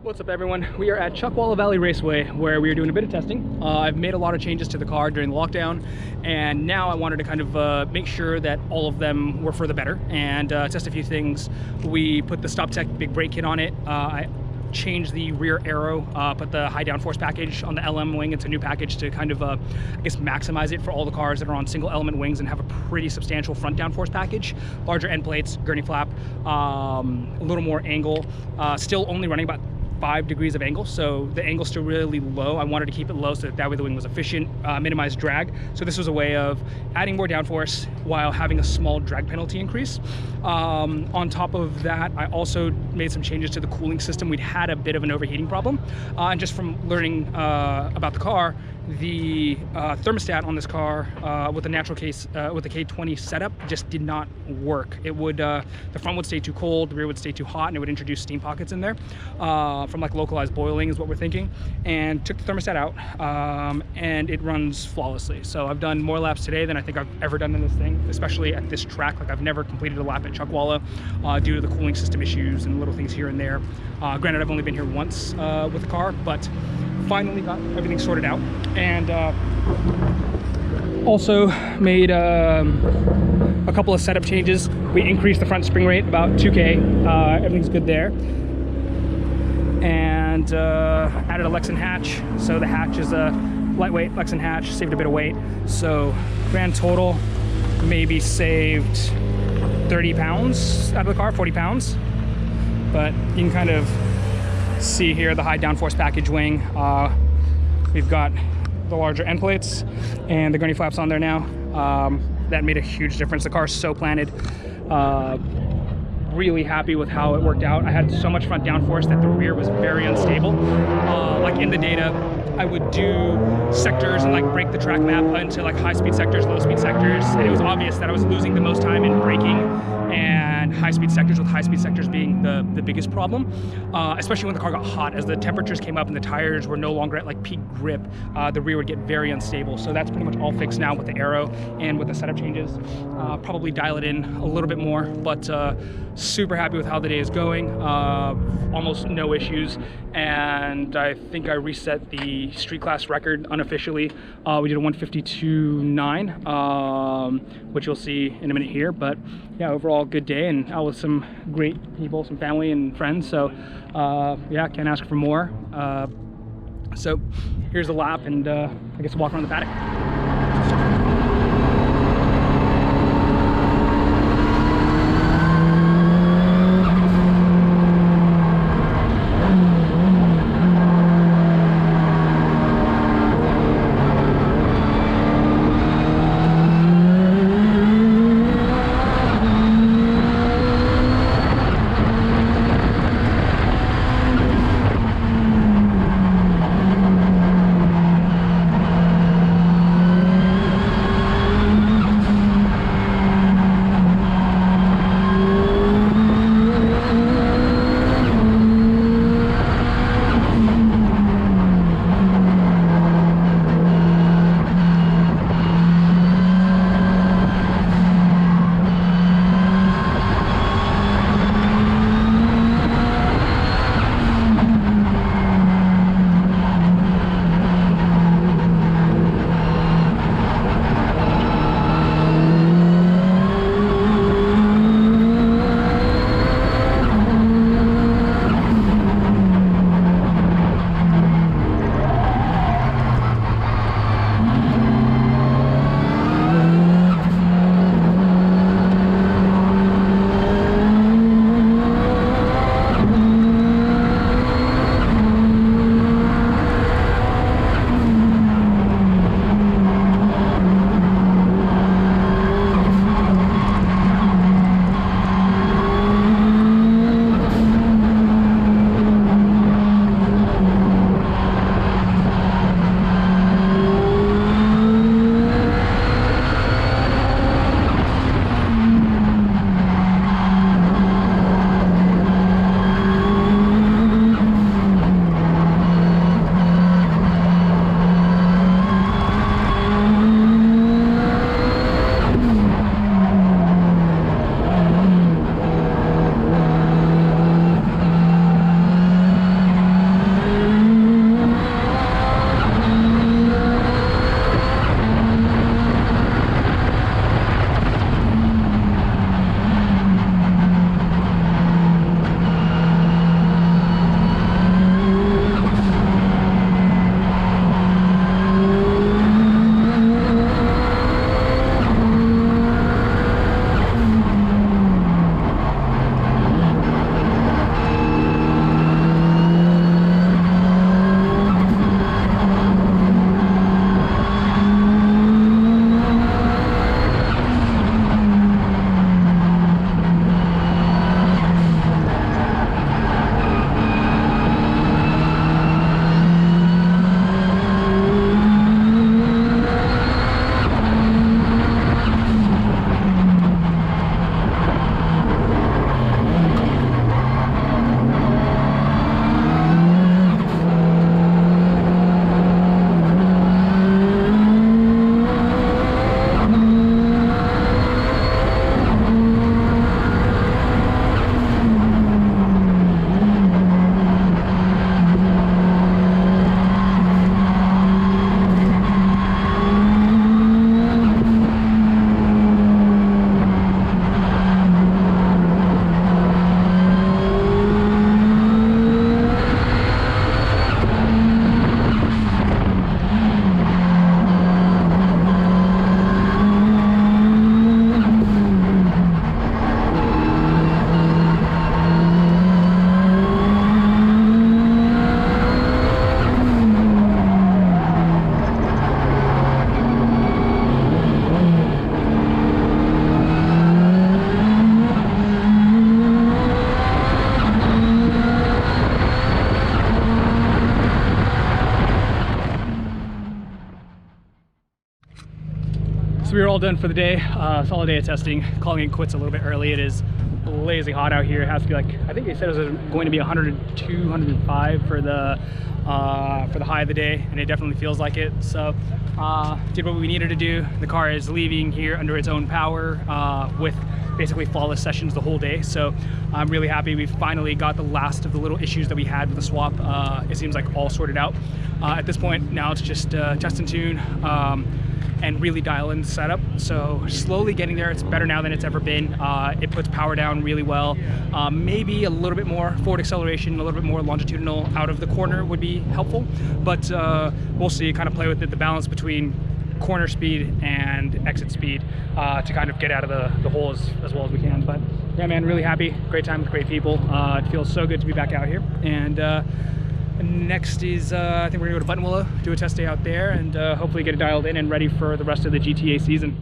What's up everyone? We are at Chuckwalla Valley Raceway where we are doing a bit of testing. I've made a lot of changes to the car during the lockdown, and now I wanted to kind of make sure that all of them were for the better and test a few things. We put the StopTech big brake kit on it. I changed the rear aero, put the high downforce package on the LM wing. It's a new package to kind of, I guess, maximize it for all the cars that are on single element wings and have a pretty substantial front downforce package. Larger end plates, gurney flap, a little more angle, still only running about 5 degrees of angle, so the angle's still really low. I wanted to keep it low so that way the wing was efficient, minimize drag. So this was a way of adding more downforce while having a small drag penalty increase. On top of that, I also made some changes to the cooling system. We'd had a bit of an overheating problem, and just from learning about the car, the thermostat on this car with the natural case with the K20 setup just did not work. It would the front would stay too cold, the rear would stay too hot, and it would introduce steam pockets in there from like localized boiling is what we're thinking. And took the thermostat out, and it runs flawlessly. So I've done more laps today than I think I've ever done in this thing, especially at this track. Like I've never completed a lap at Chuckwalla due to the cooling system issues and little things here and there. Granted, I've only been here once with the car, but finally got everything sorted out. And also made a couple of setup changes. We increased the front spring rate about 2K. Everything's good there. And added a Lexan hatch. So the hatch is a lightweight Lexan hatch, saved a bit of weight. So grand total, maybe saved 30 pounds out of the car, 40 pounds. But you can kind of see here the high downforce package wing. We've got the larger end plates and the gurney flaps on there now. That made a huge difference. The car's so planted. Really happy with how it worked out. I had so much front downforce that the rear was very unstable. Like in the data, I would do sectors and like break the track map into like high speed sectors, low speed sectors, and it was obvious that I was losing the most time in braking and high speed sectors, with high speed sectors being the biggest problem, especially when the car got hot. As the temperatures came up and the tires were no longer at like peak grip, the rear would get very unstable. So that's pretty much all fixed now with the aero and with the setup changes. Probably dial it in a little bit more, but super happy with how the day is going. Almost no issues, and I think I reset the street class record unofficially. We did a 152.9, which you'll see in a minute here. But yeah, overall good day, and out with some great people, some family and friends. So yeah, can't ask for more. So here's the lap, and I guess walk around the paddock. we were all done for the day. Solid day of testing. Calling it quits a little bit early. It is blazing hot out here. It has to be like, I think they said it was going to be 102, 105 for the high of the day, and it definitely feels like it. So did what we needed to do. The car is leaving here under its own power with basically flawless sessions the whole day. So I'm really happy we finally got the last of the little issues that we had with the swap. It seems like all sorted out. At this point now it's just test and tune and really dial in the setup. So slowly getting there. It's better now than it's ever been. It puts power down really well. Maybe a little bit more forward acceleration, a little bit more longitudinal out of the corner would be helpful, but we'll see. Kind of play with it, the balance between corner speed and exit speed to kind of get out of the hole as well as we can. But yeah, man, really happy. Great time with great people. It feels so good to be back out here. And next is I think we're gonna go to Buttonwillow, do a test day out there, and hopefully get it dialed in and ready for the rest of the GTA season.